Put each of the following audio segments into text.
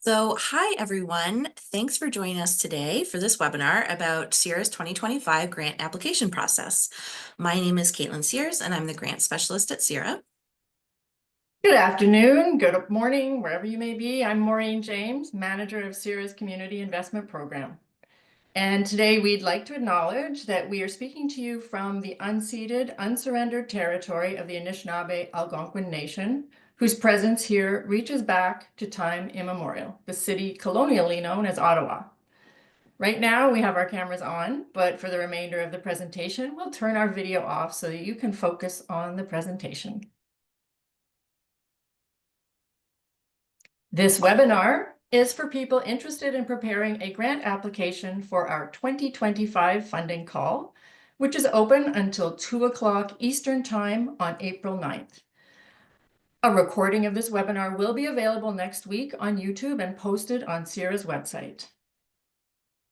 Hi everyone. Thanks for joining us today for this webinar about CIRA's 2025 grant application process. My name is Caitlin Sears and I'm the grant specialist at CIRA. Good afternoon, good morning, wherever you may be. I'm Maureen James, manager of CIRA's Community Investment Program. And today we'd like to acknowledge that we are speaking to you from the unceded, unsurrendered territory of the Anishinaabe Algonquin Nation, whose presence here reaches back to time immemorial, the city colonially known as Ottawa. Right now we have our cameras on, but for the remainder of the presentation, we'll turn our video off so that you can focus on the presentation. This webinar is for people interested in preparing a grant application for our 2025 funding call, which is open until 2 o'clock Eastern Time on April 9th. A recording of this webinar will be available next week on YouTube and posted on CIRA's website.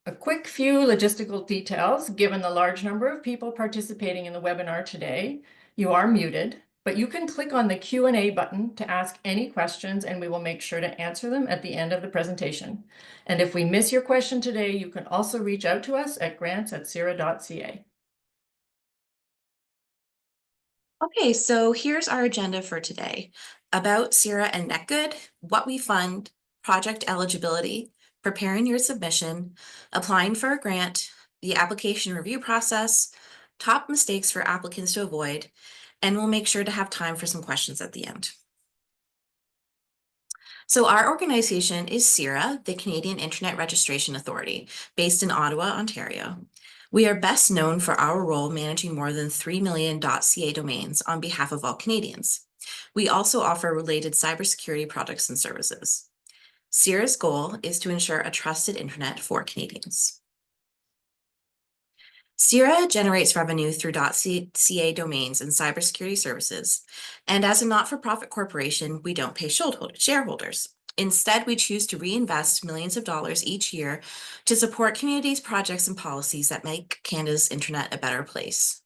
A quick few logistical details. Given the large number of people participating in the webinar today, you are muted, but you can click on the Q&A button to ask any questions and we will make sure to answer them at the end of the presentation. And if we miss your question today, you can also reach out to us at grants@cira.ca. Okay, so here's our agenda for today. About CIRA and Net Good, what we fund, project eligibility, preparing your submission, applying for a grant, the application review process, top mistakes for applicants to avoid, and we'll make sure to have time for some questions at the end. So our organization is CIRA, the Canadian Internet Registration Authority, based in Ottawa, Ontario. We are best known for our role managing more than 3 million .ca domains on behalf of all Canadians. We also offer related cybersecurity products and services. CIRA's goal is to ensure a trusted internet for Canadians. CIRA generates revenue through .ca domains and cybersecurity services, and as a not-for-profit corporation, we don't pay shareholders. Instead, we choose to reinvest millions of dollars each year to support communities, projects, and policies that make Canada's internet a better place.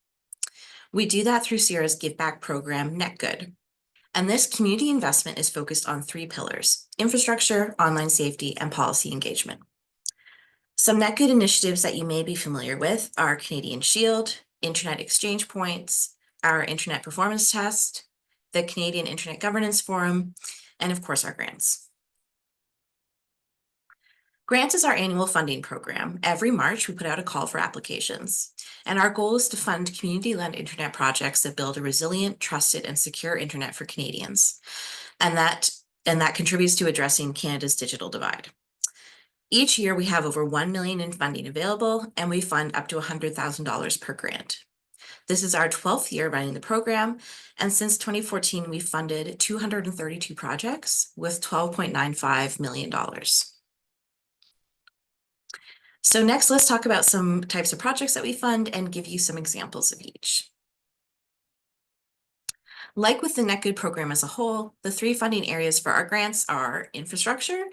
We do that through CIRA's Give Back program, Net Good. And this community investment is focused on 3 pillars: infrastructure, online safety, and policy engagement. Some Net Good initiatives that you may be familiar with are Canadian Shield, Internet Exchange Points, our Internet Performance Test, the Canadian Internet Governance Forum, and of course our grants. Grants is our annual funding program. Every March, we put out a call for applications, and our goal is to fund community-led internet projects that build a resilient, trusted, and secure internet for Canadians, and that contributes to addressing Canada's digital divide. Each year, we have over $1 million in funding available, and we fund up to $100,000 per grant. This is our 12th year running the program, and since 2014, we've funded 232 projects with $12.95 million. So next, let's talk about some types of projects that we fund and give you some examples of each. Like with the Net Good program as a whole, the 3 funding areas for our grants are infrastructure,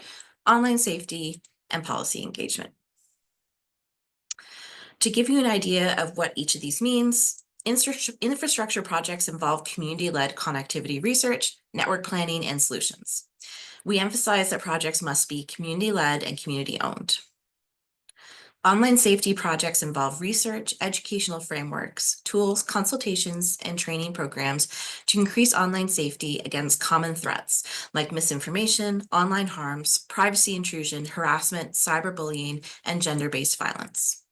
online safety, and policy engagement. To give you an idea of what each of these means, infrastructure projects involve community-led connectivity research, network planning, and solutions. We emphasize that projects must be community-led and community-owned. Online safety projects involve research, educational frameworks, tools, consultations, and training programs to increase online safety against common threats like misinformation, online harms, privacy intrusion, harassment, cyberbullying, and gender-based violence.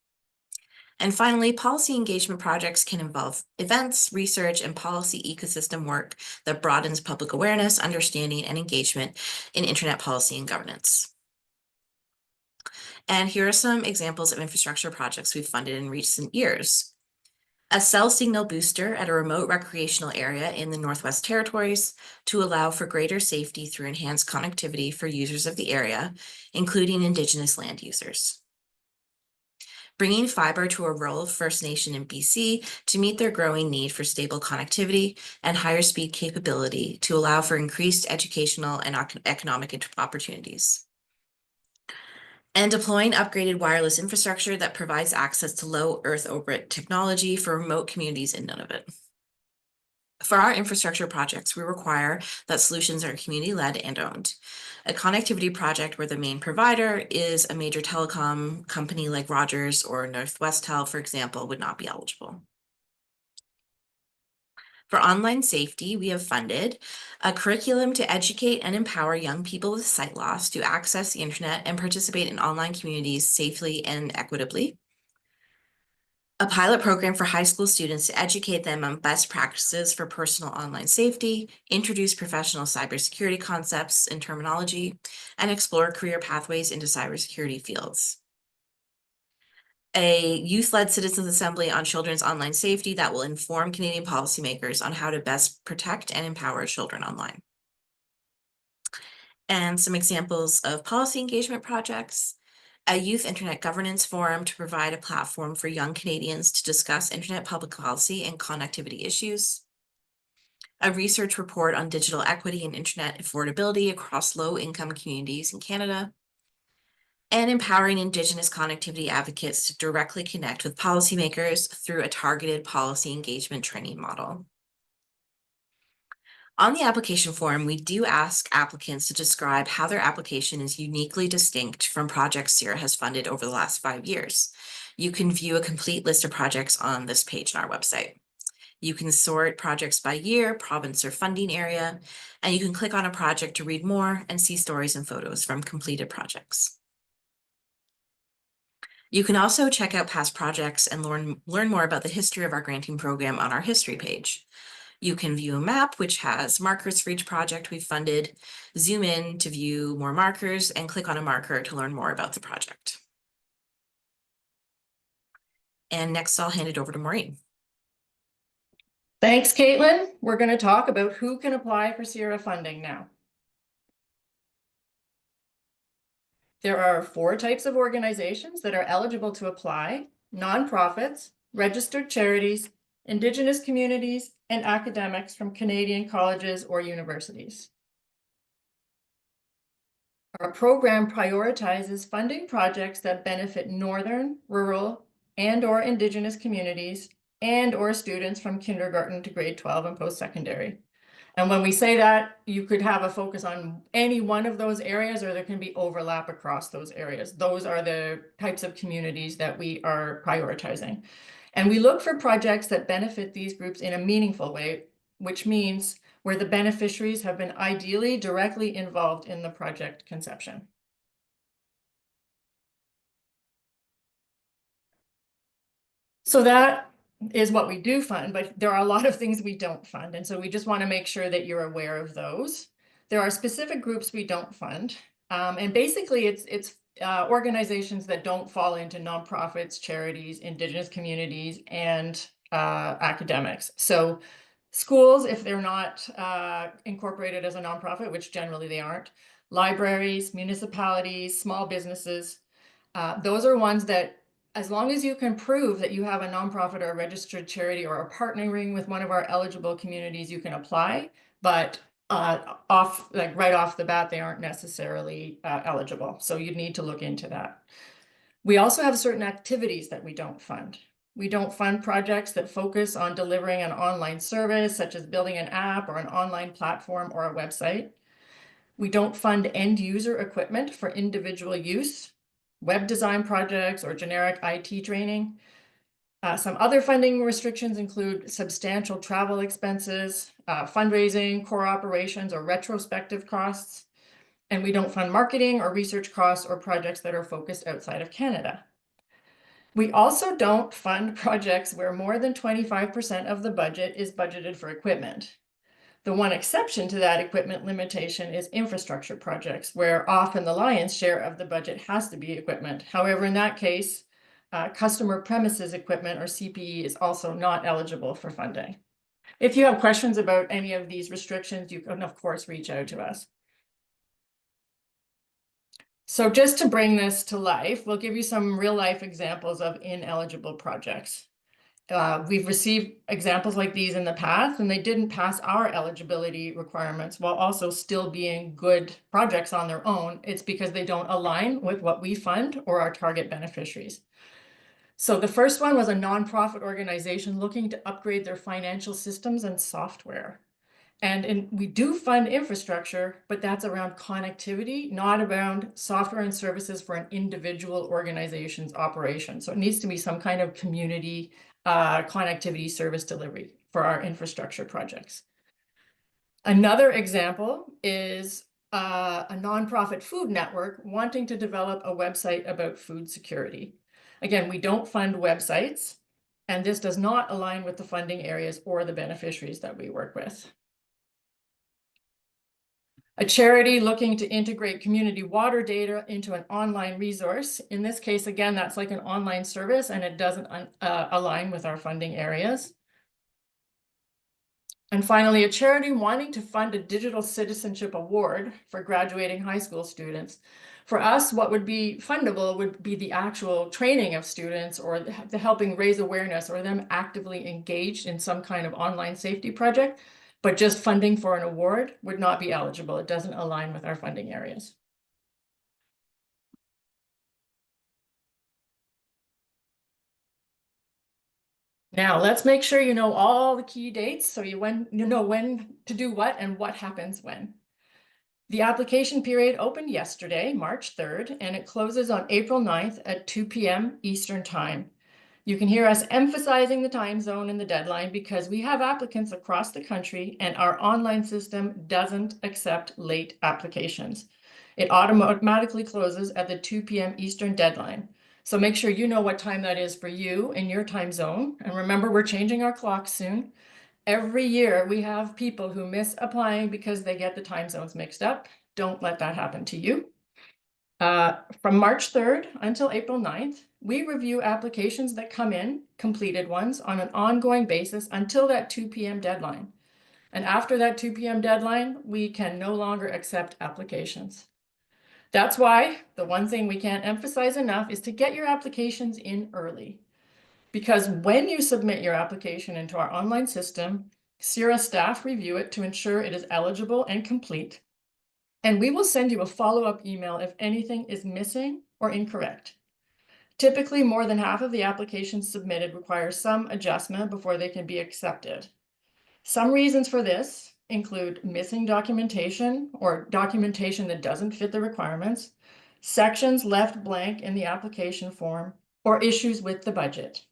And finally, policy engagement projects can involve events, research, and policy ecosystem work that broadens public awareness, understanding, and engagement in internet policy and governance. And here are some examples of infrastructure projects we've funded in recent years. A cell signal booster at a remote recreational area in the Northwest Territories to allow for greater safety through enhanced connectivity for users of the area, including Indigenous land users. Bringing fiber to a rural First Nation in BC to meet their growing need for stable connectivity and higher speed capability to allow for increased educational and economic opportunities. And deploying upgraded wireless infrastructure that provides access to low Earth orbit technology for remote communities in Nunavut. For our infrastructure projects, we require that solutions are community-led and owned. A connectivity project where the main provider is a major telecom company like Rogers or Northwestel, for example, would not be eligible. For online safety, we have funded a curriculum to educate and empower young people with sight loss to access the internet and participate in online communities safely and equitably. A pilot program for high school students to educate them on best practices for personal online safety, introduce professional cybersecurity concepts and terminology, and explore career pathways into cybersecurity fields. A youth-led citizens assembly on children's online safety that will inform Canadian policymakers on how to best protect and empower children online. And some examples of policy engagement projects: a youth internet governance forum to provide a platform for young Canadians to discuss internet public policy and connectivity issues, a research report on digital equity and internet affordability across low-income communities in Canada, and empowering Indigenous connectivity advocates to directly connect with policymakers through a targeted policy engagement training model. On the application form, we do ask applicants to describe how their application is uniquely distinct from projects CIRA has funded over the last 5 years. You can view a complete list of projects on this page on our website. You can sort projects by year, province, or funding area, and you can click on a project to read more and see stories and photos from completed projects. You can also check out past projects and learn more about the history of our granting program on our history page. You can view a map, which has markers for each project we've funded, zoom in to view more markers, and click on a marker to learn more about the project. And next, I'll hand it over to Maureen. Thanks, Caitlin. We're going to talk about who can apply for CIRA funding now. There are 4 types of organizations that are eligible to apply: nonprofits, registered charities, Indigenous communities, and academics from Canadian colleges or universities. Our program prioritizes funding projects that benefit northern, rural, and/or Indigenous communities and/or students from kindergarten to grade 12 and post-secondary. And when we say that, you could have a focus on any one of those areas, or there can be overlap across those areas. Those are the types of communities that we are prioritizing. And we look for projects that benefit these groups in a meaningful way, which means where the beneficiaries have been ideally directly involved in the project conception. So that is what we do fund, but there are a lot of things we don't fund. And so we just want to make sure that you're aware of those. There are specific groups we don't fund. And basically it's organizations that don't fall into nonprofits, charities, Indigenous communities, and academics. So schools, if they're not incorporated as a nonprofit, which generally they aren't, libraries, municipalities, small businesses, those are ones that, as long as you can prove that you have a nonprofit or a registered charity or are partnering with one of our eligible communities, you can apply. But right off the bat, they aren't necessarily eligible. So you need to look into that. We also have certain activities that we don't fund. We don't fund projects that focus on delivering an online service, such as building an app or an online platform or a website. We don't fund end user equipment for individual use, web design projects, or generic IT training. Some other funding restrictions include substantial travel expenses, fundraising, core operations, or retrospective costs. And we don't fund marketing or research costs or projects that are focused outside of Canada. We also don't fund projects where more than 25% of the budget is budgeted for equipment. The one exception to that equipment limitation is infrastructure projects, where often the lion's share of the budget has to be equipment. However, in that case, customer premises equipment, or CPE, is also not eligible for funding. If you have questions about any of these restrictions, you can, of course, reach out to us. So just to bring this to life, we'll give you some real-life examples of ineligible projects. We've received examples like these in the past, and they didn't pass our eligibility requirements while also still being good projects on their own. It's because they don't align with what we fund or our target beneficiaries. So the first one was a nonprofit organization looking to upgrade their financial systems and software. And we do fund infrastructure, but that's around connectivity, not around software and services for an individual organization's operation. So it needs to be some kind of community connectivity service delivery for our infrastructure projects. Another example is a nonprofit food network wanting to develop a website about food security. Again, we don't fund websites, and this does not align with the funding areas or the beneficiaries that we work with. A charity looking to integrate community water data into an online resource. In this case, again, that's like an online service and it doesn't align with our funding areas. And finally, a charity wanting to fund a digital citizenship award for graduating high school students. For us, what would be fundable would be the actual training of students or the helping raise awareness or them actively engaged in some kind of online safety project, but just funding for an award would not be eligible. It doesn't align with our funding areas. Now, let's make sure you know all the key dates so you know when to do what and what happens when. The application period opened yesterday, March 3rd, and it closes on April 9th at 2 p.m. Eastern Time. You can hear us emphasizing the time zone and the deadline because we have applicants across the country and our online system doesn't accept late applications. It automatically closes at the 2 p.m. Eastern deadline. So make sure you know what time that is for you in your time zone. And remember, we're changing our clock soon. Every year we have people who miss applying because they get the time zones mixed up. Don't let that happen to you. From March 3rd until April 9th, we review applications that come in, completed ones, on an ongoing basis until that 2 p.m. deadline. And after that 2 p.m. deadline, we can no longer accept applications. That's why the one thing we can't emphasize enough is to get your applications in early. Because when you submit your application into our online system, CIRA staff review it to ensure it is eligible and complete. And we will send you a follow-up email if anything is missing or incorrect. Typically, more than half of the applications submitted require some adjustment before they can be accepted. Some reasons for this include missing documentation or documentation that doesn't fit the requirements, sections left blank in the application form, or issues with the budget.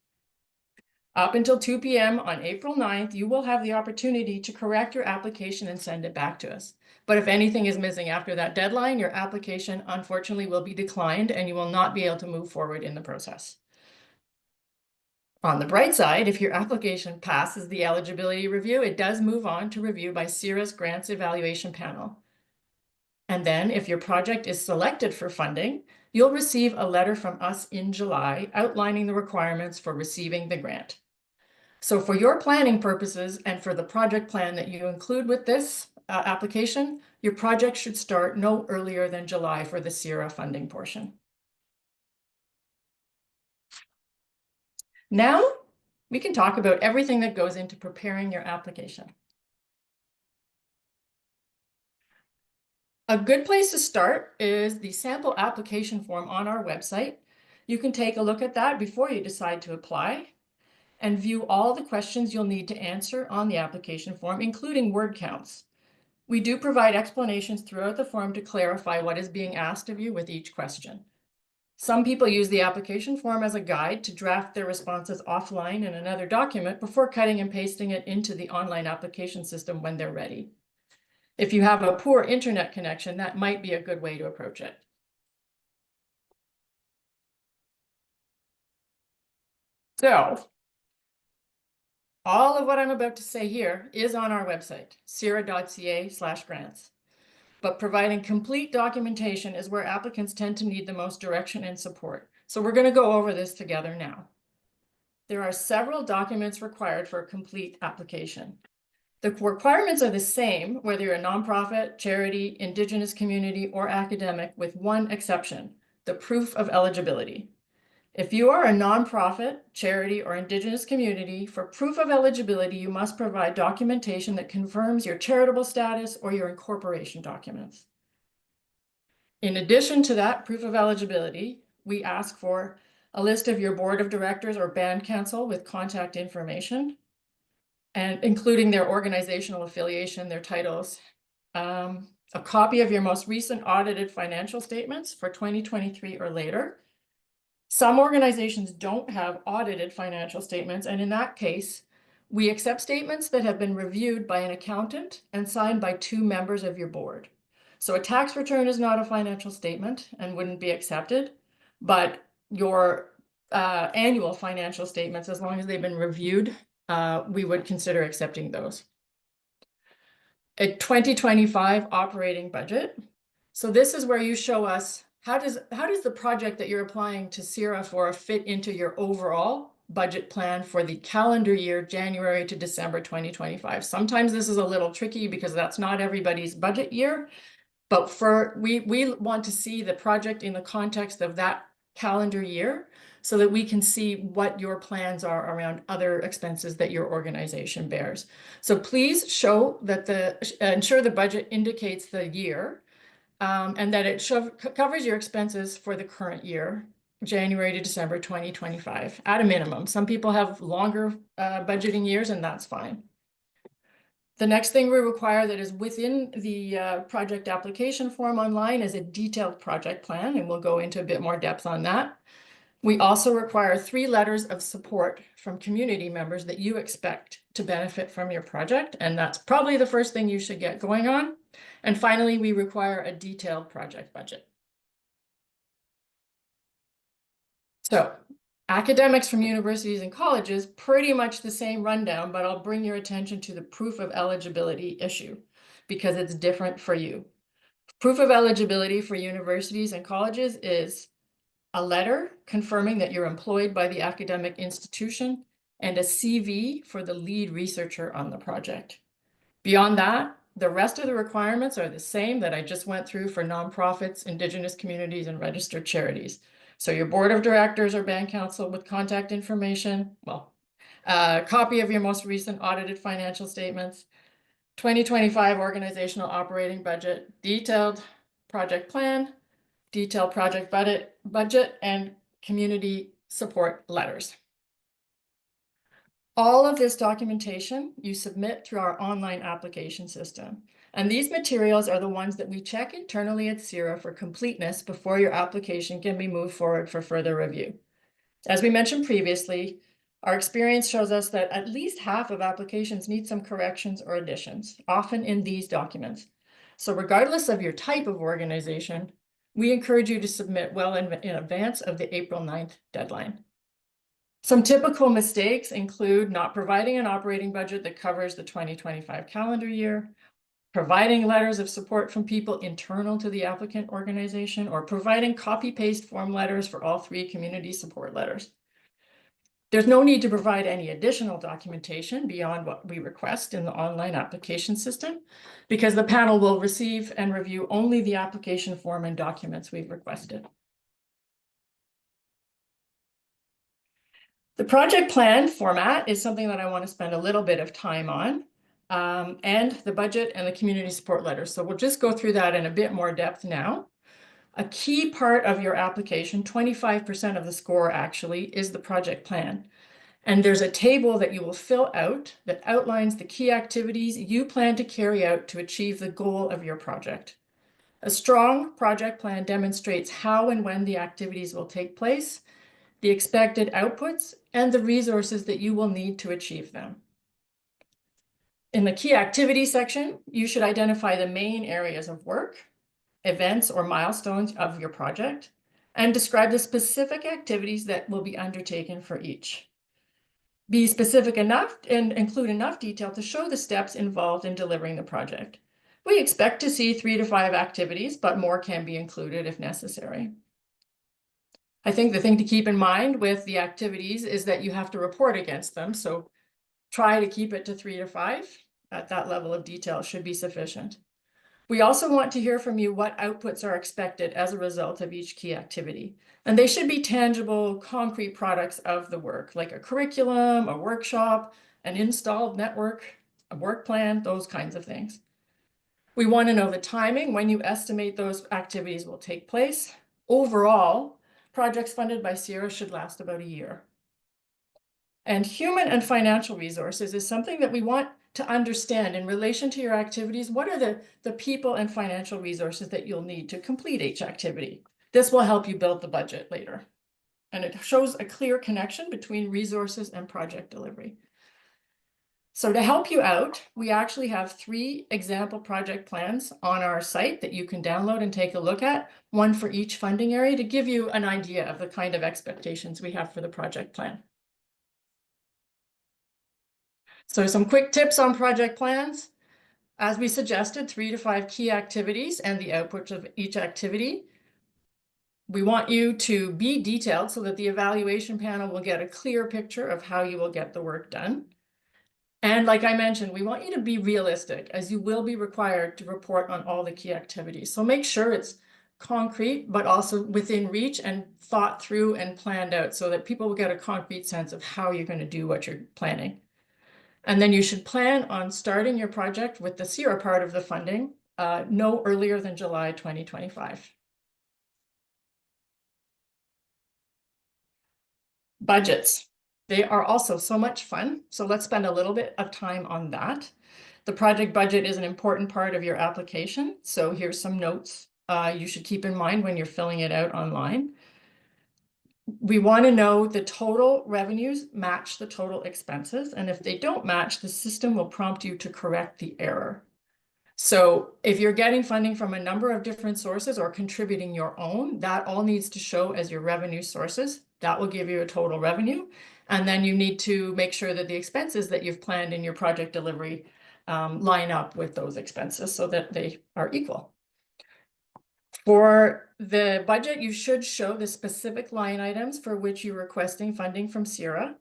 Up until 2 p.m. on April 9th, you will have the opportunity to correct your application and send it back to us. But if anything is missing after that deadline, your application unfortunately will be declined and you will not be able to move forward in the process. On the bright side, if your application passes the eligibility review, it does move on to review by CIRA's Grants Evaluation Panel. And then if your project is selected for funding, you'll receive a letter from us in July outlining the requirements for receiving the grant. So for your planning purposes and for the project plan that you include with this application, your project should start no earlier than July for the CIRA funding portion. Now we can talk about everything that goes into preparing your application. A good place to start is the sample application form on our website. You can take a look at that before you decide to apply and view all the questions you'll need to answer on the application form, including word counts. We do provide explanations throughout the form to clarify what is being asked of you with each question. Some people use the application form as a guide to draft their responses offline in another document before cutting and pasting it into the online application system when they're ready. If you have a poor internet connection, that might be a good way to approach it. So, all of what I'm about to say here is on our website, cira.ca/grants. But providing complete documentation is where applicants tend to need the most direction and support. So we're going to go over this together now. There are several documents required for a complete application. The requirements are the same, whether you're a nonprofit, charity, Indigenous community, or academic, with one exception, the proof of eligibility. If you are a nonprofit, charity, or Indigenous community, for proof of eligibility, you must provide documentation that confirms your charitable status or your incorporation documents. In addition to that proof of eligibility, we ask for a list of your board of directors or band council with contact information, and including their organizational affiliation, their titles, a copy of your most recent audited financial statements for 2023 or later. Some organizations don't have audited financial statements, and in that case, we accept statements that have been reviewed by an accountant and signed by 2 members of your board. So a tax return is not a financial statement and wouldn't be accepted, but your annual financial statements, as long as they've been reviewed, we would consider accepting those. A 2025 operating budget. So this is where you show us how does the project that you're applying to CIRA for fit into your overall budget plan for the calendar year, January to December 2025. Sometimes this is a little tricky because that's not everybody's budget year, but we want to see the project in the context of that calendar year so that we can see what your plans are around other expenses that your organization bears. So please show that ensure the budget indicates the year, and that it covers your expenses for the current year, January to December 2025, at a minimum. Some people have longer budgeting years, and that's fine. The next thing we require that is within the project application form online is a detailed project plan, and we'll go into a bit more depth on that. We also require 3 letters of support from community members that you expect to benefit from your project, and that's probably the first thing you should get going on. And finally, we require a detailed project budget. So academics from universities and colleges, pretty much the same rundown, but I'll bring your attention to the proof of eligibility issue because it's different for you. Proof of eligibility for universities and colleges is a letter confirming that you're employed by the academic institution and a CV for the lead researcher on the project. Beyond that, the rest of the requirements are the same that I just went through for nonprofits, Indigenous communities, and registered charities. So your board of directors or band council with contact information, a copy of your most recent audited financial statements, 2025 organizational operating budget, detailed project plan, detailed project budget, and community support letters. All of this documentation you submit through our online application system. And these materials are the ones that we check internally at CIRA for completeness before your application can be moved forward for further review. As we mentioned previously, our experience shows us that at least half of applications need some corrections or additions, often in these documents. So regardless of your type of organization, we encourage you to submit well in advance of the April 9th deadline. Some typical mistakes include not providing an operating budget that covers the 2025 calendar year, providing letters of support from people internal to the applicant organization, or providing copy-paste form letters for all 3 community support letters. There's no need to provide any additional documentation beyond what we request in the online application system because the panel will receive and review only the application form and documents we've requested. The project plan format is something that I want to spend a little bit of time on, and the budget and the community support letters. So we'll just go through that in a bit more depth now. A key part of your application, 25% of the score actually, is the project plan. And there's a table that you will fill out that outlines the key activities you plan to carry out to achieve the goal of your project. A strong project plan demonstrates how and when the activities will take place, the expected outputs, and the resources that you will need to achieve them. In the key activity section, you should identify the main areas of work, events or milestones of your project, and describe the specific activities that will be undertaken for each. Be specific enough and include enough detail to show the steps involved in delivering the project. We expect to see 3 to 5 activities, but more can be included if necessary. I think the thing to keep in mind with the activities is that you have to report against them. So try to keep it to 3 to 5. At that level of detail should be sufficient. We also want to hear from you what outputs are expected as a result of each key activity. And they should be tangible, concrete products of the work, like a curriculum, a workshop, an installed network, a work plan, those kinds of things. We want to know the timing when you estimate those activities will take place. Overall, projects funded by CIRA should last about a year. And human and financial resources is something that we want to understand in relation to your activities. What are the people and financial resources that you'll need to complete each activity? This will help you build the budget later. And it shows a clear connection between resources and project delivery. So to help you out, we actually have 3 example project plans on our site that you can download and take a look at, one for each funding area, to give you an idea of the kind of expectations we have for the project plan. So some quick tips on project plans. As we suggested, 3 to 5 key activities and the outputs of each activity. We want you to be detailed so that the evaluation panel will get a clear picture of how you will get the work done. And like I mentioned, we want you to be realistic, as you will be required to report on all the key activities. So make sure it's concrete, but also within reach and thought through and planned out so that people will get a concrete sense of how you're going to do what you're planning. And then you should plan on starting your project with the CIRA part of the funding no earlier than July 2025. Budgets. They are also so much fun. So let's spend a little bit of time on that. The project budget is an important part of your application. So here's some notes you should keep in mind when you're filling it out online. We want to know the total revenues match the total expenses. And if they don't match, the system will prompt you to correct the error. So if you're getting funding from a number of different sources or contributing your own, that all needs to show as your revenue sources. That will give you a total revenue. And then you need to make sure that the expenses that you've planned in your project delivery line up with those expenses so that they are equal. For the budget, you should show the specific line items for which you're requesting funding from CIRA,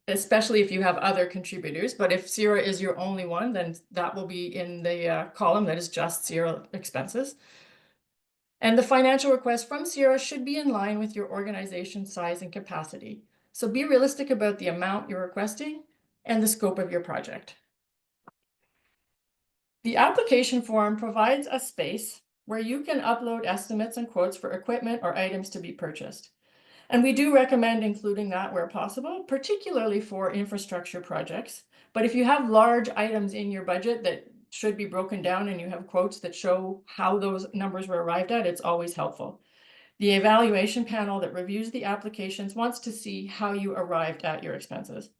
especially if you have other contributors. But if CIRA is your only one, then that will be in the column that is just CIRA expenses. And the financial request from CIRA should be in line with your organization size and capacity. So be realistic about the amount you're requesting and the scope of your project. The application form provides a space where you can upload estimates and quotes for equipment or items to be purchased. And we do recommend including that where possible, particularly for infrastructure projects. But if you have large items in your budget that should be broken down and you have quotes that show how those numbers were arrived at, it's always helpful. The evaluation panel that reviews the applications wants to see how you arrived at your expenses.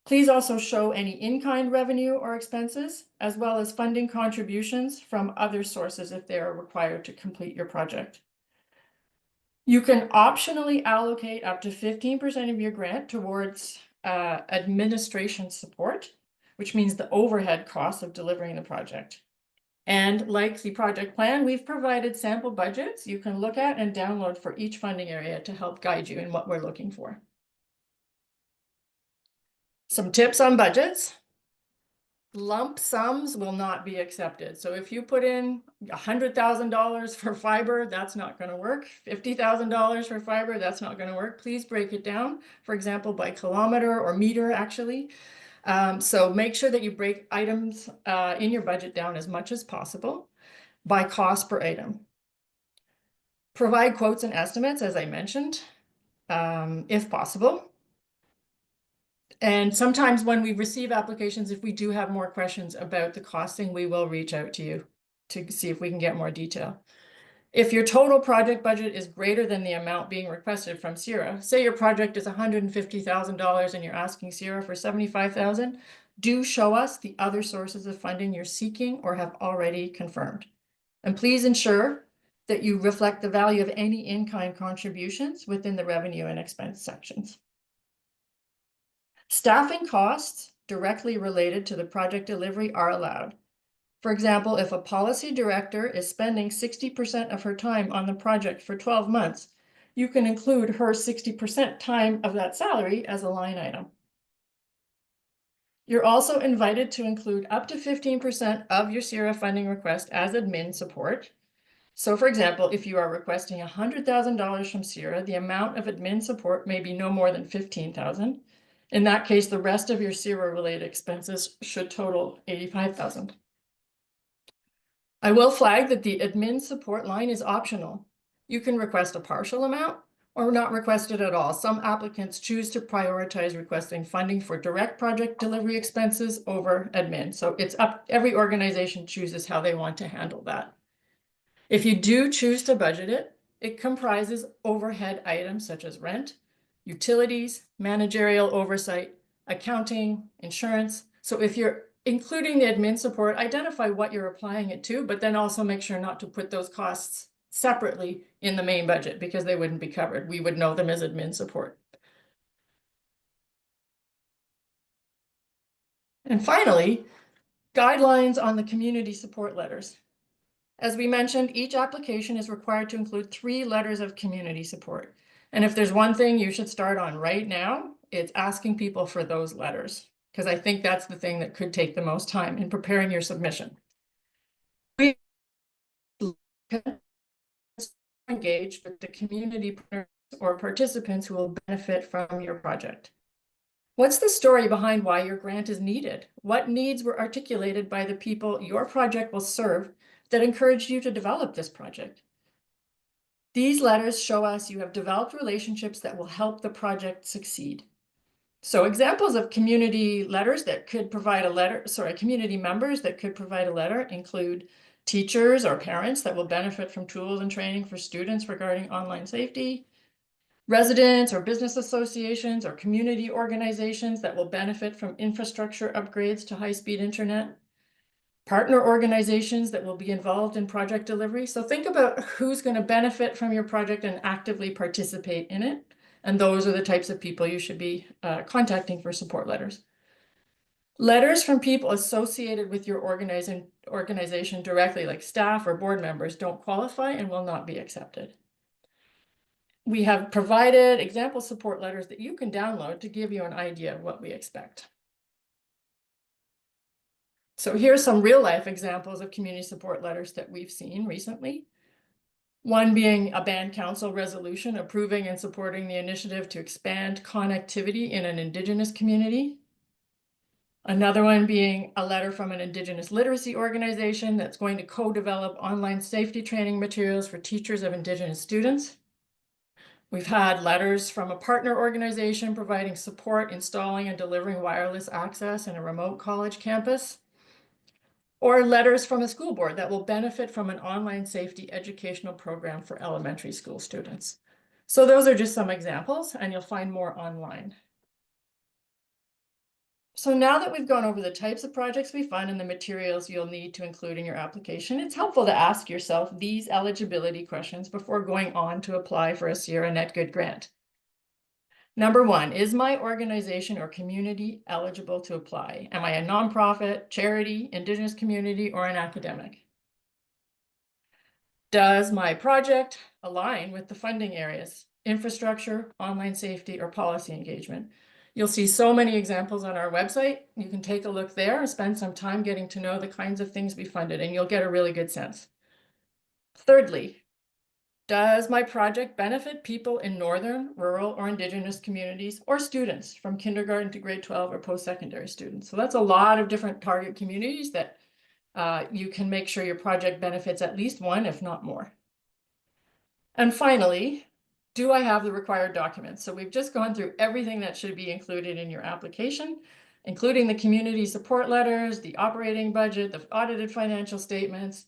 Please also show any in-kind revenue or expenses, as well as funding contributions from other sources if they are required to complete your project. You can optionally allocate up to 15% of your grant towards administration support, which means the overhead costs of delivering the project. And like the project plan, we've provided sample budgets you can look at and download for each funding area to help guide you in what we're looking for. Some tips on budgets. Lump sums will not be accepted. So if you put in $100,000 for fiber, that's not going to work. $50,000 for fiber, that's not going to work. Please break it down, for example, by kilometer or meter, actually. So make sure that you break items in your budget down as much as possible by cost per item. Provide quotes and estimates, as I mentioned, if possible. And sometimes when we receive applications, if we do have more questions about the costing, we will reach out to you to see if we can get more detail. If your total project budget is greater than the amount being requested from CIRA, say your project is $150,000 and you're asking CIRA for $75,000, do show us the other sources of funding you're seeking or have already confirmed. And please ensure that you reflect the value of any in-kind contributions within the revenue and expense sections. Staffing costs directly related to the project delivery are allowed. For example, if a policy director is spending 60% of her time on the project for 12 months, you can include her 60% time of that salary as a line item. You're also invited to include up to 15% of your CIRA funding request as admin support. So for example, if you are requesting $100,000 from CIRA, the amount of admin support may be no more than $15,000. In that case, the rest of your CIRA-related expenses should total $85,000. I will flag that the admin support line is optional. You can request a partial amount or not request it at all. Some applicants choose to prioritize requesting funding for direct project delivery expenses over admin. So it's up, every organization chooses how they want to handle that. If you do choose to budget it, it comprises overhead items such as rent, utilities, managerial oversight, accounting, insurance. So if you're including the admin support, identify what you're applying it to, but then also make sure not to put those costs separately in the main budget because they wouldn't be covered. We would know them as admin support. And finally, guidelines on the community support letters. As we mentioned, each application is required to include 3 letters of community support. And if there's one thing you should start on right now, it's asking people for those letters, because I think that's the thing that could take the most time in preparing your submission. We engage with the community partners or participants who will benefit from your project. What's the story behind why your grant is needed? What needs were articulated by the people your project will serve that encouraged you to develop this project? These letters show us you have developed relationships that will help the project succeed. So examples of community letters that could provide a letter, community members that could provide a letter include teachers or parents that will benefit from tools and training for students regarding online safety, residents or business associations or community organizations that will benefit from infrastructure upgrades to high-speed internet, partner organizations that will be involved in project delivery. So think about who's going to benefit from your project and actively participate in it. And those are the types of people you should be contacting for support letters. Letters from people associated with your organization directly, like staff or board members, don't qualify and will not be accepted. We have provided example support letters that you can download to give you an idea of what we expect. So here's some real life examples of community support letters that we've seen recently. One being a band council resolution approving and supporting the initiative to expand connectivity in an Indigenous community. Another one being a letter from an Indigenous literacy organization that's going to co-develop online safety training materials for teachers of Indigenous students. We've had letters from a partner organization providing support, installing and delivering wireless access in a remote college campus, or letters from a school board that will benefit from an online safety educational program for elementary school students. So those are just some examples, and you'll find more online. So now that we've gone over the types of projects we fund and the materials you'll need to include in your application, it's helpful to ask yourself these eligibility questions before going on to apply for a CIRA Net Good grant. Number 1, is my organization or community eligible to apply? Am I a nonprofit, charity, Indigenous community, or an academic? Does my project align with the funding areas, infrastructure, online safety, or policy engagement? You'll see so many examples on our website. You can take a look there and spend some time getting to know the kinds of things we funded, and you'll get a really good sense. Thirdly, does my project benefit people in northern, rural, or Indigenous communities, or students from kindergarten to grade 12 or post-secondary students? So that's a lot of different target communities that you can make sure your project benefits at least one, if not more. And finally, do I have the required documents? So we've just gone through everything that should be included in your application, including the community support letters, the operating budget, the audited financial statements,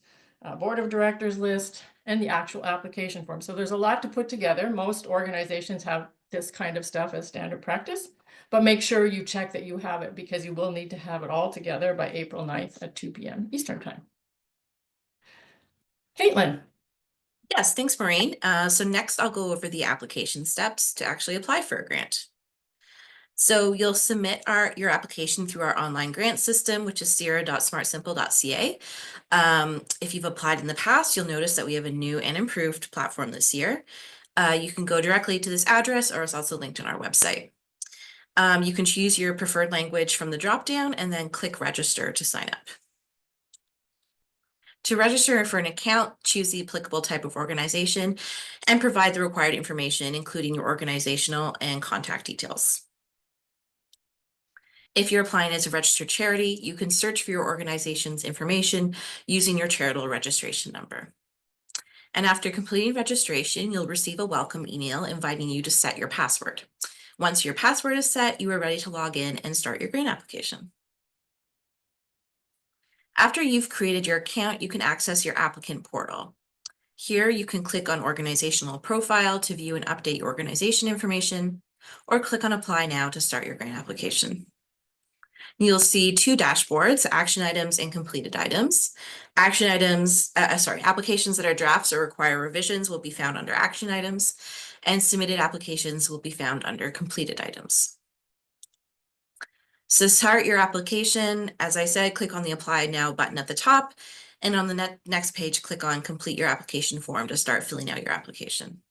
board of directors list, and the actual application form. So there's a lot to put together. Most organizations have this kind of stuff as standard practice, but make sure you check that you have it because you will need to have it all together by April 9th at 2 p.m. Eastern time. Caitlin. Yes, thanks, Maureen. So next I'll go over the application steps to actually apply for a grant. So you'll submit your application through our online grant system, which is cira.smartsimple.ca. If you've applied in the past, you'll notice that we have a new and improved platform this year. You can go directly to this address, or it's also linked on our website. You can choose your preferred language from the dropdown and then click register to sign up. To register for an account, choose the applicable type of organization and provide the required information, including your organizational and contact details. If you're applying as a registered charity, you can search for your organization's information using your charitable registration number. And after completing registration, you'll receive a welcome email inviting you to set your password. Once your password is set, you are ready to log in and start your grant application. After you've created your account, you can access your applicant portal. Here, you can click on Organizational Profile to view and update your organization information, or click on Apply Now to start your grant application. You'll see two dashboards, action items and completed items. Applications that are drafts or require revisions will be found under action items, and submitted applications will be found under completed items. So start your application, as I said, click on the Apply Now button at the top, and on the next page, click on Complete Your Application Form to start filling out your application.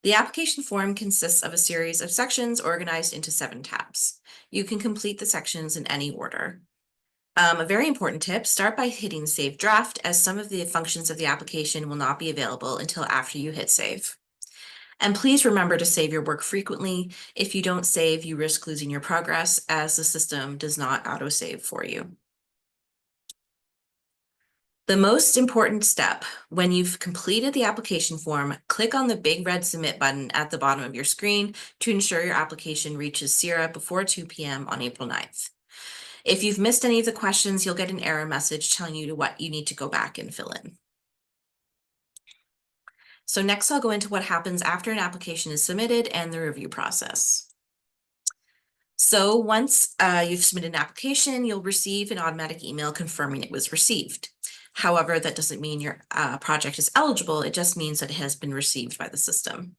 The application form consists of a series of sections organized into 7 tabs. You can complete the sections in any order. A very important tip, start by hitting Save Draft, as some of the functions of the application will not be available until after you hit Save. And please remember to save your work frequently. If you don't save, you risk losing your progress, as the system does not autosave for you. The most important step, when you've completed the application form, click on the big red Submit button at the bottom of your screen to ensure your application reaches CIRA before 2 p.m. on April 9th. If you've missed any of the questions, you'll get an error message telling you what you need to go back and fill in. So next, I'll go into what happens after an application is submitted and the review process. So once you've submitted an application, you'll receive an automatic email confirming it was received. However, that doesn't mean your project is eligible. It just means that it has been received by the system.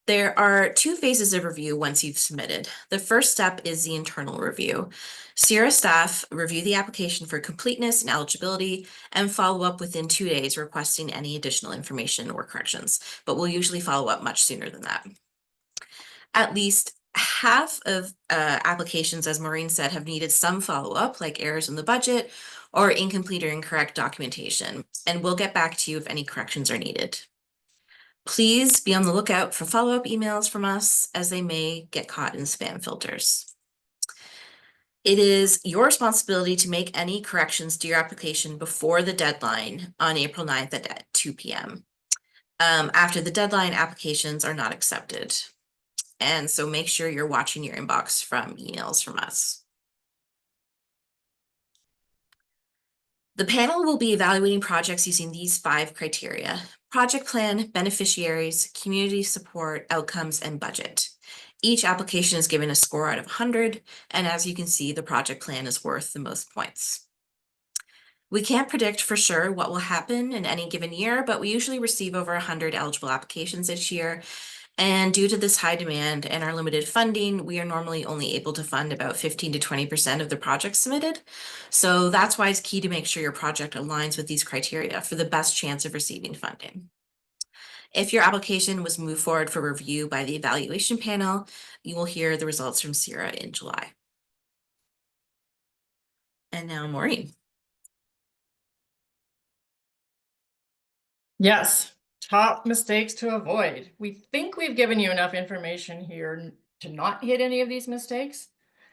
There are 2 phases of review once you've submitted. The first step is the internal review. CIRA staff review the application for completeness and eligibility and follow up within 2 days requesting any additional information or corrections, but we'll usually follow up much sooner than that. At least half of applications, as Maureen said, have needed some follow-up, like errors in the budget or incomplete or incorrect documentation, and we'll get back to you if any corrections are needed. Please be on the lookout for follow-up emails from us, as they may get caught in spam filters. It is your responsibility to make any corrections to your application before the deadline on April 9th at 2 p.m. After the deadline, applications are not accepted. And so make sure you're watching your inbox from emails from us. The panel will be evaluating projects using these 5 criteria: project plan, beneficiaries, community support, outcomes, and budget. Each application is given a score out of 100, and as you can see, the project plan is worth the most points. We can't predict for sure what will happen in any given year, but we usually receive over 100 eligible applications each year. And due to this high demand and our limited funding, we are normally only able to fund about 15 to 20% of the projects submitted. So that's why it's key to make sure your project aligns with these criteria for the best chance of receiving funding. If your application was moved forward for review by the evaluation panel, you will hear the results from CIRA in July. And now Maureen. Yes, top mistakes to avoid. We think we've given you enough information here to not hit any of these mistakes.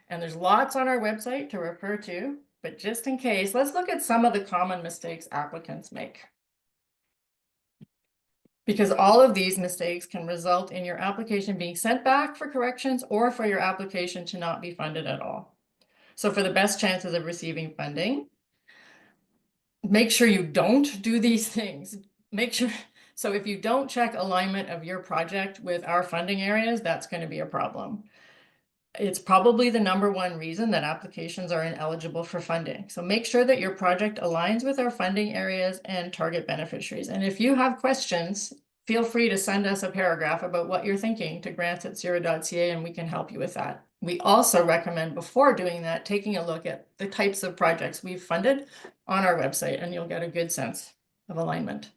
And there's lots on our website to refer to, but just in case, let's look at some of the common mistakes applicants make. Because all of these mistakes can result in your application being sent back for corrections or for your application to not be funded at all. So for the best chances of receiving funding, make sure you don't do these things. Make sure, so if you don't check alignment of your project with our funding areas, that's going to be a problem. It's probably the #1 reason that applications are ineligible for funding. So make sure that your project aligns with our funding areas and target beneficiaries. And if you have questions, feel free to send us a paragraph about what you're thinking to grants@cira.ca, and we can help you with that. We also recommend, before doing that, taking a look at the types of projects we've funded on our website, and you'll get a good sense of alignment.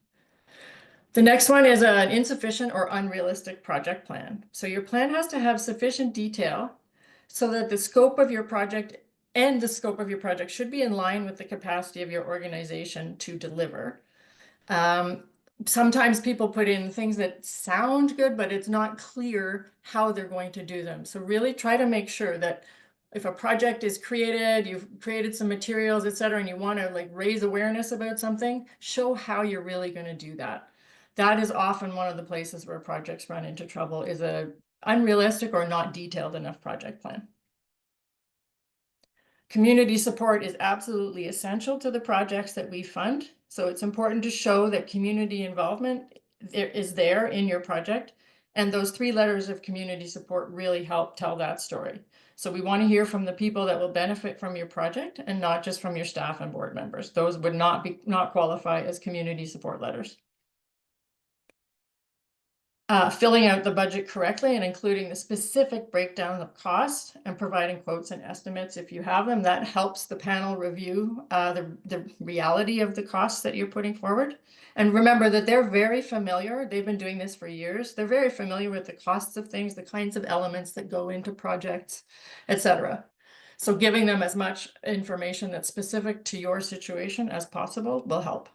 The next one is an insufficient or unrealistic project plan. So your plan has to have sufficient detail so that the scope of your project should be in line with the capacity of your organization to deliver. Sometimes people put in things that sound good, but it's not clear how they're going to do them. So really try to make sure that if a project is created, you've created some materials, et cetera, and you want to like raise awareness about something, show how you're really going to do that. That is often one of the places where projects run into trouble, is a unrealistic or not detailed enough project plan. Community support is absolutely essential to the projects that we fund. So it's important to show that community involvement is there in your project. And those 3 letters of community support really help tell that story. So we want to hear from the people that will benefit from your project, and not just from your staff and board members. Those would not qualify as community support letters. Filling out the budget correctly and including the specific breakdown of costs and providing quotes and estimates if you have them. That helps the panel review the reality of the costs that you're putting forward. And remember that they're very familiar. They've been doing this for years. They're very familiar with the costs of things, the kinds of elements that go into projects, etc. So giving them as much information that's specific to your situation as possible will help.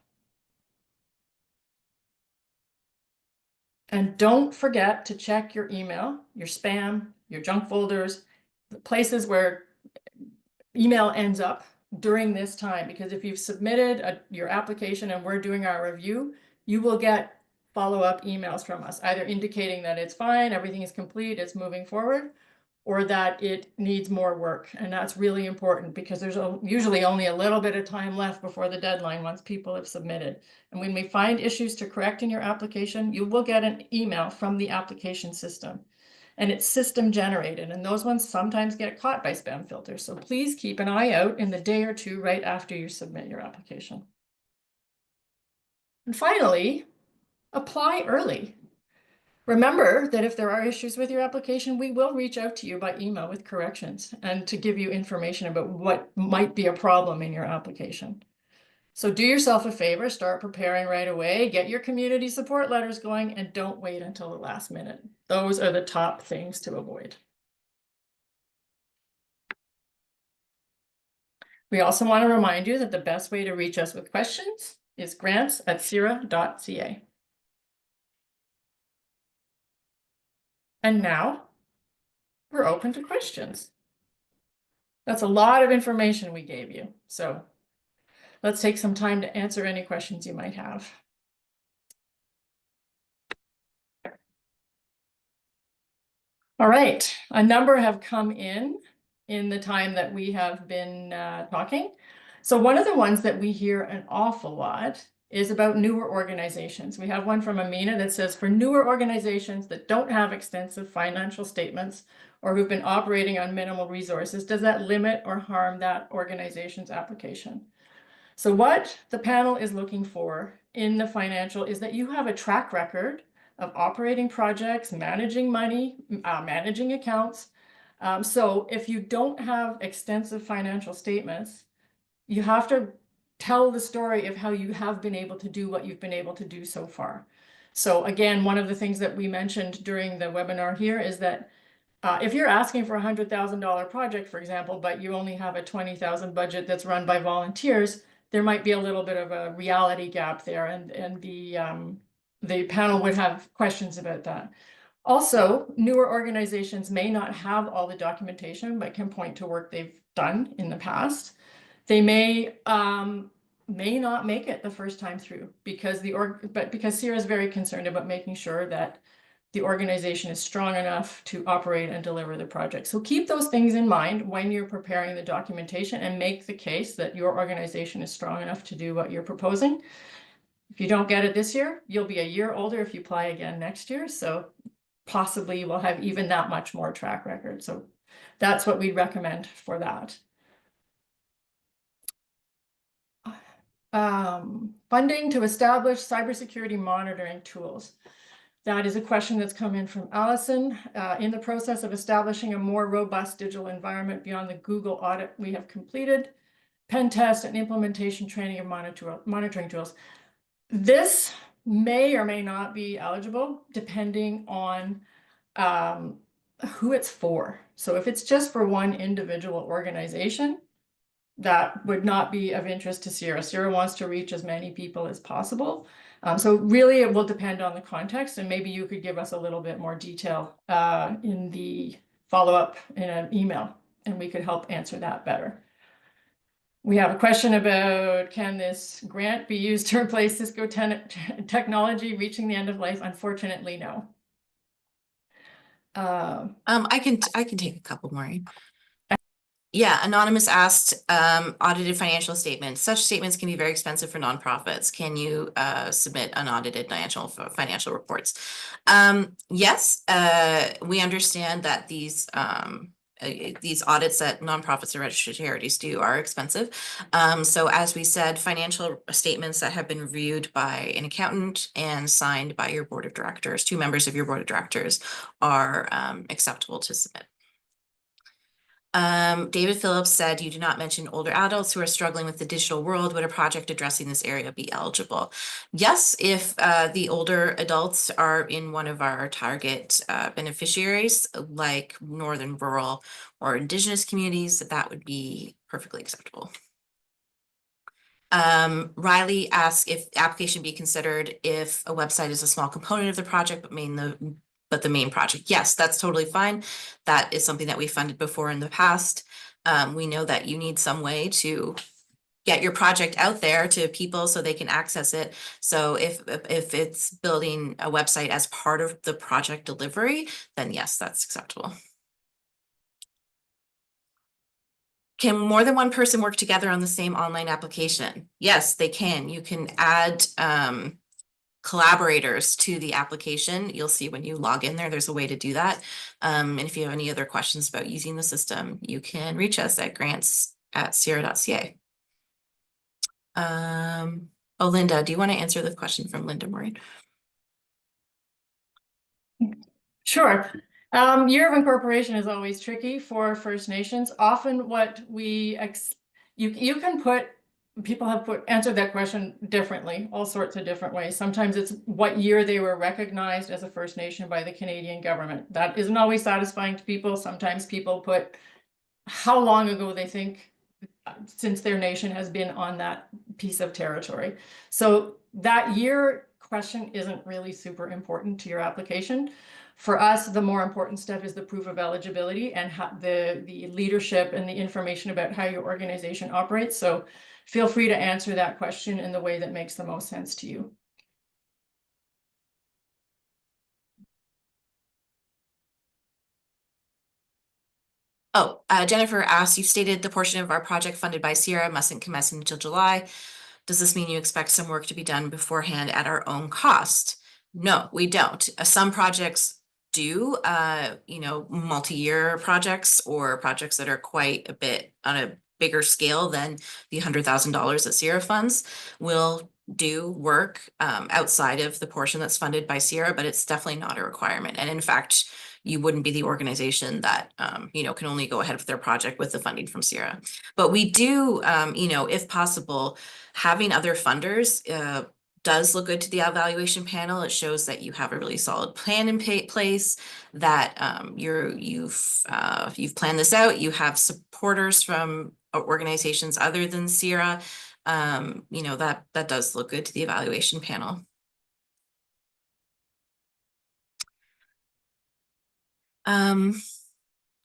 And don't forget to check your email, your spam, your junk folders, the places where email ends up during this time. Because if you've submitted your application and we're doing our review, you will get follow-up emails from us, either indicating that it's fine, everything is complete, it's moving forward, or that it needs more work. And that's really important, because there's usually only a little bit of time left before the deadline once people have submitted. And when we find issues to correct in your application, you will get an email from the application system. And it's system generated, and those ones sometimes get caught by spam filters. So please keep an eye out in the day or 2 right after you submit your application. And finally, apply early. Remember that if there are issues with your application, we will reach out to you by email with corrections and to give you information about what might be a problem in your application. So do yourself a favor, start preparing right away, get your community support letters going, and don't wait until the last minute. Those are the top things to avoid. We also want to remind you that the best way to reach us with questions is grants@cira.ca. And now we're open to questions. That's a lot of information we gave you. So let's take some time to answer any questions you might have. All right, a number have come in the time that we have been talking. So one of the ones that we hear an awful lot is about newer organizations. We have one from Amina that says, for newer organizations that don't have extensive financial statements or who've been operating on minimal resources, does that limit or harm that organization's application? So what the panel is looking for in the financial is that you have a track record of operating projects, managing money, managing accounts. So if you don't have extensive financial statements, you have to tell the story of how you have been able to do what you've been able to do so far. So again, one of the things that we mentioned during the webinar here is that if you're asking for a $100,000 project, for example, but you only have a $20,000 budget that's run by volunteers, there might be a little bit of a reality gap there, and the panel would have questions about that. Also, newer organizations may not have all the documentation, but can point to work they've done in the past. They may not make it the first time through, because because CIRA is very concerned about making sure that the organization is strong enough to operate and deliver the project. So keep those things in mind when you're preparing the documentation, and make the case that your organization is strong enough to do what you're proposing. If you don't get it this year, you'll be a year older if you apply again next year. So possibly you will have even that much more track record. So that's what we recommend for that. Funding to establish cybersecurity monitoring tools. That is a question that's come in from Allison. In the process of establishing a more robust digital environment beyond the Google audit we have completed, pen test and implementation training of monitoring tools. This may or may not be eligible depending on who it's for. So if it's just for one individual organization, that would not be of interest to CIRA. CIRA wants to reach as many people as possible. So really it will depend on the context, and maybe you could give us a little bit more detail in the follow-up in an email. and we could help answer that better. We have a question about, can this grant be used to replace Cisco technology reaching the end of life? Unfortunately, no. I can take a couple more. Yeah, Anonymous asked, audited financial statements. Such statements can be very expensive for nonprofits. Can you submit unaudited financial reports? Yes, we understand that these audits that nonprofits and registered charities do are expensive. So as we said, financial statements that have been reviewed by an accountant and signed by your board of directors, 2 members of your board of directors, are acceptable to submit. David Phillips said, you do not mention older adults who are struggling with the digital world. Would a project addressing this area be eligible? Yes, if the older adults are in one of our target beneficiaries, like northern rural or indigenous communities, that would be perfectly acceptable. Riley asked if the application be considered if a website is a small component of the project, but the main project. Yes, that's totally fine. That is something that we funded before in the past. We know that you need some way to get your project out there to people so they can access it. So if it's building a website as part of the project delivery, then yes, that's acceptable. Can more than one person work together on the same online application? Yes, they can. You can add collaborators to the application. You'll see when you log in there, there's a way to do that. And if you have any other questions about using the system, you can reach us at grants@cira.ca. Oh, Linda, do you want to answer the question from Linda Maureen? Sure. Year of incorporation is always tricky for First Nations. Often what you can put, people have answered that question differently, all sorts of different ways. Sometimes it's what year they were recognized as a First Nation by the Canadian government. That isn't always satisfying to people. Sometimes people put how long ago they think since their nation has been on that piece of territory. So that year question isn't really super important to your application. For us, the more important stuff is the proof of eligibility and the leadership and the information about how your organization operates. So feel free to answer that question in the way that makes the most sense to you. Oh, Jennifer asked, you stated the portion of our project funded by CIRA mustn't commence until July. Does this mean you expect some work to be done beforehand at our own cost? No, we don't. Some projects do, multi-year projects or projects that are quite a bit on a bigger scale than the $100,000 that CIRA funds will do work outside of the portion that's funded by CIRA, but it's definitely not a requirement. And in fact, you wouldn't be the organization that, can only go ahead with their project with the funding from CIRA. But we do, if possible, having other funders does look good to the evaluation panel. It shows that you have a really solid plan in place, that you've planned this out. You have supporters from organizations other than CIRA. That does look good to the evaluation panel.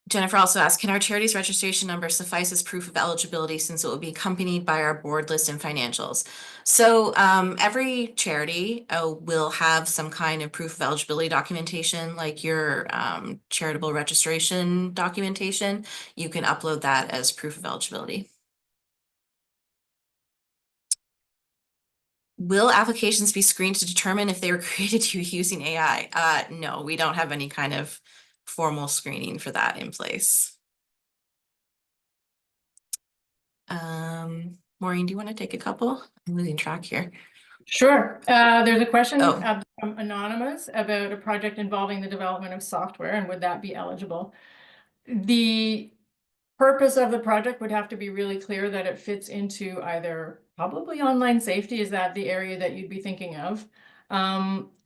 Jennifer also asked, can our charity's registration number suffice as proof of eligibility since it will be accompanied by our board list and financials? So every charity will have some kind of proof of eligibility documentation, like your charitable registration documentation. You can upload that as proof of eligibility. Will applications be screened to determine if they were created using AI? No, we don't have any kind of formal screening for that in place. Maureen, do you want to take a couple? I'm losing track here. Sure. There's a question Oh. from Anonymous about a project involving the development of software, and would that be eligible? The purpose of the project would have to be really clear that it fits into either probably online safety. Is that the area that you'd be thinking of?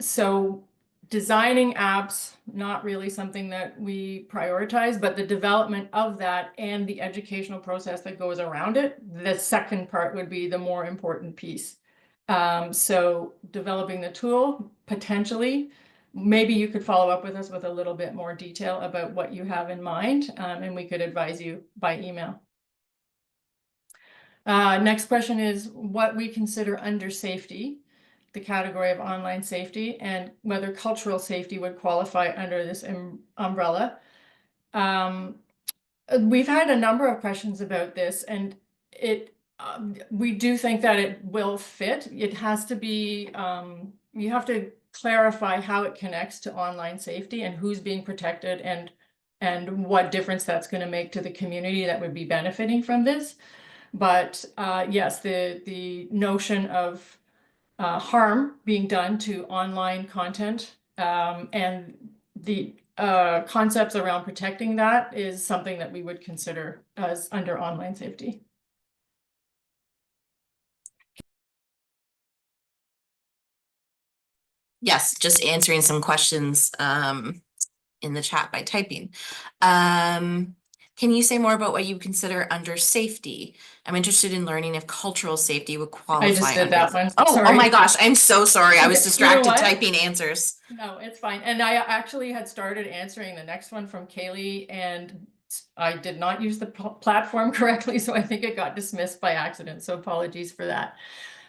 So designing apps, not really something that we prioritize, but the development of that and the educational process that goes around it, the second part would be the more important piece. So developing the tool, potentially, maybe you could follow up with us with a little bit more detail about what you have in mind, and we could advise you by email. Next question is what we consider under safety, the category of online safety, and whether cultural safety would qualify under this umbrella. We've had a number of questions about this, and we do think that it will fit. It has to be, you have to clarify how it connects to online safety and who's being protected and what difference that's going to make to the community that would be benefiting from this. But yes, the notion of harm being done to online content and the concepts around protecting that is something that we would consider as under online safety. Yes, just answering some questions in the chat by typing. Can you say more about what you consider under safety? I'm interested in learning if cultural safety would qualify. I just did that one. Oh my gosh, I'm so sorry. I was Okay, distracted you know typing answers. No, it's fine. And I actually had started answering the next one from Kaylee, and I did not use the platform correctly, so I think it got dismissed by accident. So apologies for that.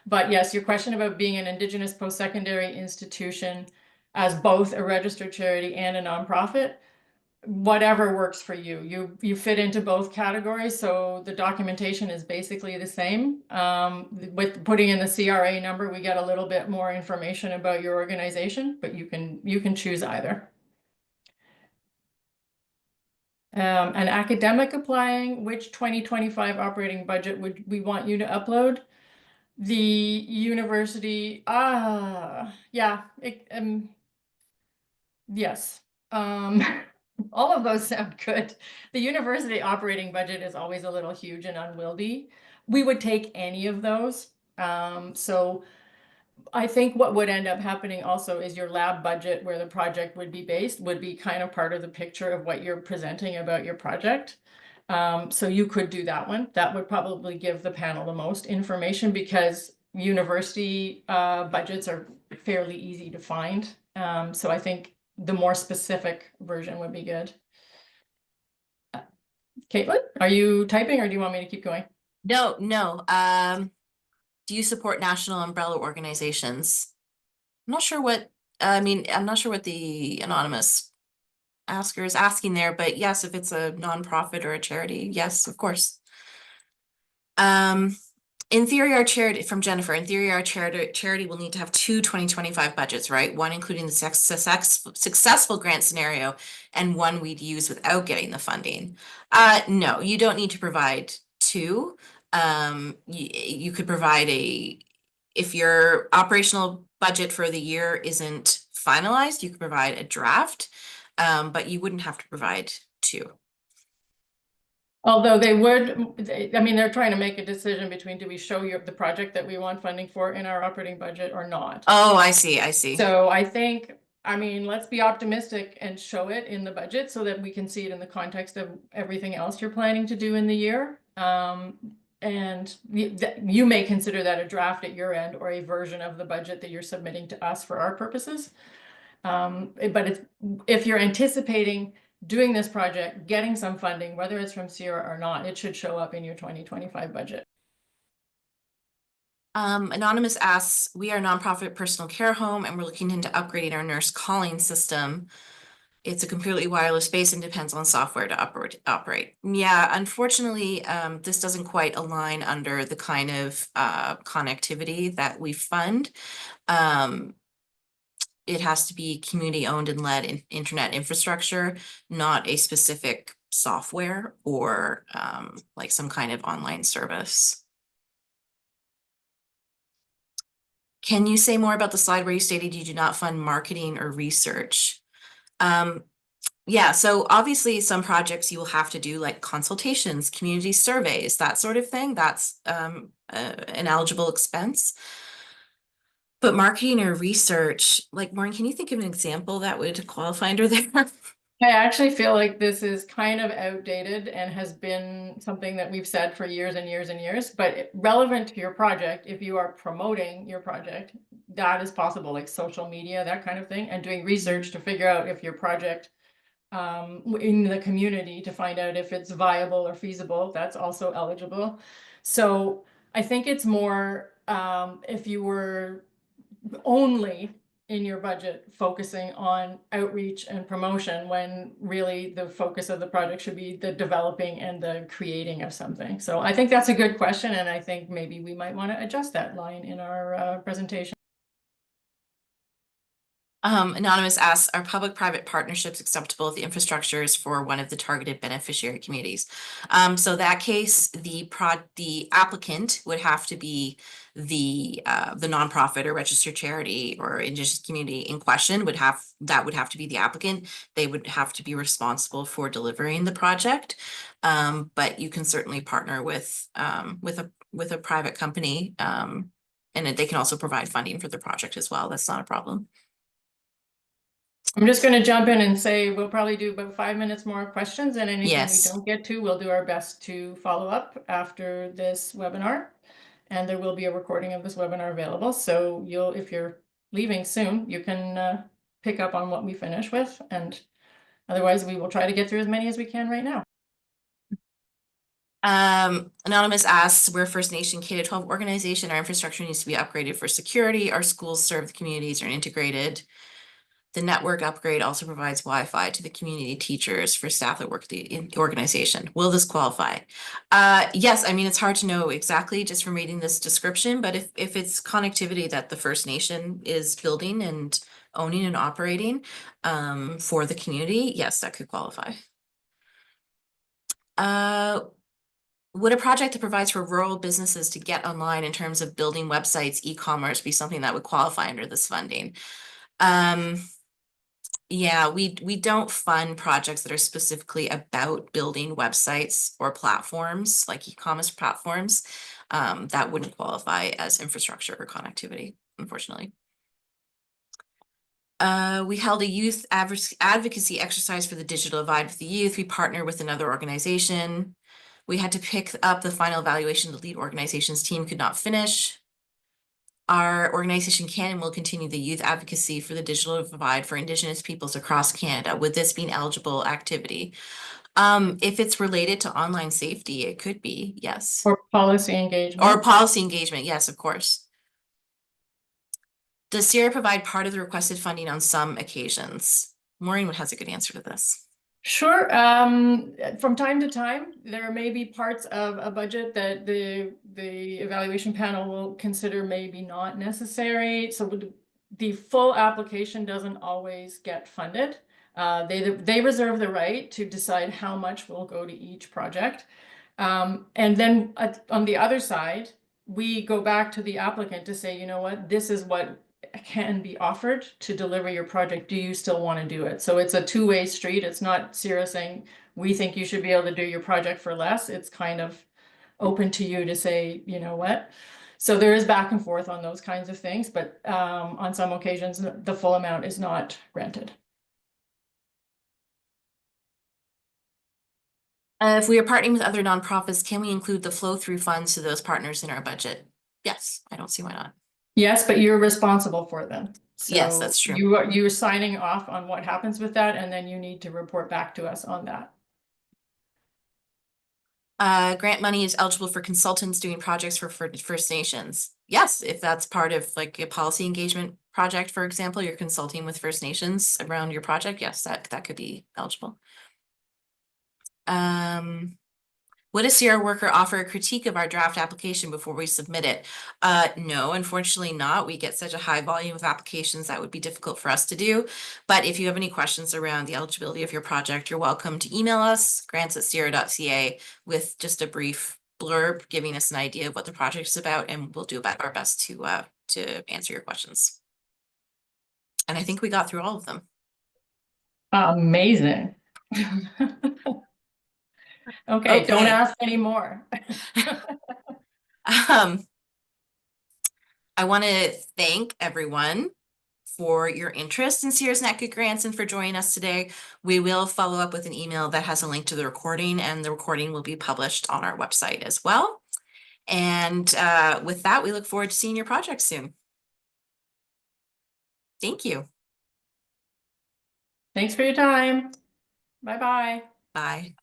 But yes, your question about being an Indigenous post-secondary institution as both a registered charity and a nonprofit, whatever works for you. You fit into both categories, so the documentation is basically the same. With putting in the CRA number, we get a little bit more information about your organization, but you can choose either. An academic applying, which 2025 operating budget would we want you to upload? The university, yeah, yes. All of those sound good. The university operating budget is always a little huge and unwieldy. We would take any of those. So I think what would end up happening also is your lab budget, where the project would be based, would be kind of part of the picture of what you're presenting about your project. So you could do that one. That would probably give the panel the most information, because university budgets are fairly easy to find. So I think the more specific version would be good. Caitlin, are you typing, or do you want me to keep going? No. Do you support national umbrella organizations? I'm not sure what, I'm not sure what the anonymous asker is asking there, but yes, if it's a nonprofit or a charity, yes, of course. In theory, our charity, from Jennifer, in theory, our charity will need to have two 2025 budgets, right? One including the successful grant scenario, and one we'd use without getting the funding. No, you don't need to provide two. You could provide if your operational budget for the year isn't finalized, you could provide a draft, but you wouldn't have to provide two. Although they would, I mean, they're trying to make a decision between, do we show you the project that we want funding for in our operating budget or not? Oh, I see. So I think, I mean, let's be optimistic and show it in the budget so that we can see it in the context of everything else you're planning to do in the year. And you may consider that a draft at your end, or a version of the budget that you're submitting to us for our purposes. But if you're anticipating doing this project, getting some funding, whether it's from CIRA or not, it should show up in your 2025 budget. Anonymous asks, we are a nonprofit personal care home and we're looking into upgrading our nurse calling system. It's a completely wireless space and depends on software to operate. Yeah, unfortunately, this doesn't quite align under the kind of connectivity that we fund. It has to be community owned and led internet infrastructure, not a specific software or like some kind of online service. Can you say more about the slide where you stated you do not fund marketing or research? Yeah, so obviously some projects you will have to do, like consultations, community surveys, that sort of thing. That's an eligible expense. But marketing or research, like Maureen, can you think of an example that would qualify under there? I actually feel like this is kind of outdated and has been something that we've said for years and years and years, but relevant to your project, if you are promoting your project, that is possible, like social media, that kind of thing, and doing research to figure out if your project in the community to find out if it's viable or feasible, that's also eligible. So I think it's more if you were only in your budget focusing on outreach and promotion when really the focus of the project should be the developing and the creating of something. So I think that's a good question, and I think maybe we might want to adjust that line in our presentation. Anonymous asks, are public-private partnerships acceptable if the infrastructure is for one of the targeted beneficiary communities? So that case, the applicant would have to be the nonprofit or registered charity or indigenous community in question would have to be the applicant. They would have to be responsible for delivering the project. But you can certainly partner with a private company, and they can also provide funding for the project as well. That's not a problem. I'm just going to jump in and say we'll probably do about 5 minutes more questions, and anything we Yes. don't get to, we'll do our best to follow up after this webinar. And there will be a recording of this webinar available. So if you're leaving soon, you can pick up on what we finish with. And otherwise, we will try to get through as many as we can right now. Anonymous asks, we're a First Nation K-12 organization. Our infrastructure needs to be upgraded for security. Our schools serve the communities are integrated. The network upgrade also provides Wi-Fi to the community teachers for staff that work in the organization. Will this qualify? Yes, I mean, it's hard to know exactly just from reading this description, but if it's connectivity that the First Nation is building and owning and operating for the community, yes, that could qualify. Would a project that provides for rural businesses to get online in terms of building websites, e-commerce be something that would qualify under this funding? Yeah, we don't fund projects that are specifically about building websites or platforms like e-commerce platforms. That wouldn't qualify as infrastructure or connectivity, unfortunately. We held a youth advocacy exercise for the digital divide with the youth. We partner with another organization. We had to pick up the final evaluation. The lead organization's team could not finish. Our organization can and will continue the youth advocacy for the digital divide for Indigenous peoples across Canada. Would this be an eligible activity? If it's related to online safety, it could be, yes. Or policy engagement. Or policy engagement, yes, of course. Does CIRA provide part of the requested funding on some occasions? Maureen has a good answer to this. Sure. From time to time, there may be parts of a budget that the evaluation panel will consider maybe not necessary. So the full application doesn't always get funded. They reserve the right to decide how much will go to each project. And then on the other side, we go back to the applicant to say, you know what, this is what can be offered to deliver your project. Do you still want to do it? So it's a two-way street. It's not CIRA saying, we think you should be able to do your project for less. It's kind of open to you to say, you know what? So there is back and forth on those kinds of things, but on some occasions, the full amount is not granted. If we are partnering with other nonprofits, can we include the flow-through funds to those partners in our budget? Yes, I don't see why not. Yes, but you're responsible for them. So yes, that's true. You're signing off on what happens with that, and then you need to report back to us on that. Grant money is eligible for consultants doing projects for First Nations. Yes, if that's part of like a policy engagement project, for example, you're consulting with First Nations around your project. Yes, that could be eligible. Would a CIRA worker offer a critique of our draft application before we submit it? No, unfortunately not. We get such a high volume of applications that would be difficult for us to do. But if you have any questions around the eligibility of your project, you're welcome to email us, grants@cira.ca, with just a brief blurb giving us an idea of what the project is about, and we'll do our best to answer your questions. And I think we got through all of them. Amazing. Okay, don't ask anymore. I want to thank everyone for your interest in CIRA's Net Good Grants and for joining us today. We will follow up with an email that has a link to the recording, and the recording will be published on our website as well. And with that, we look forward to seeing your project soon. Thank you. Thanks for your time. Bye-bye. Bye.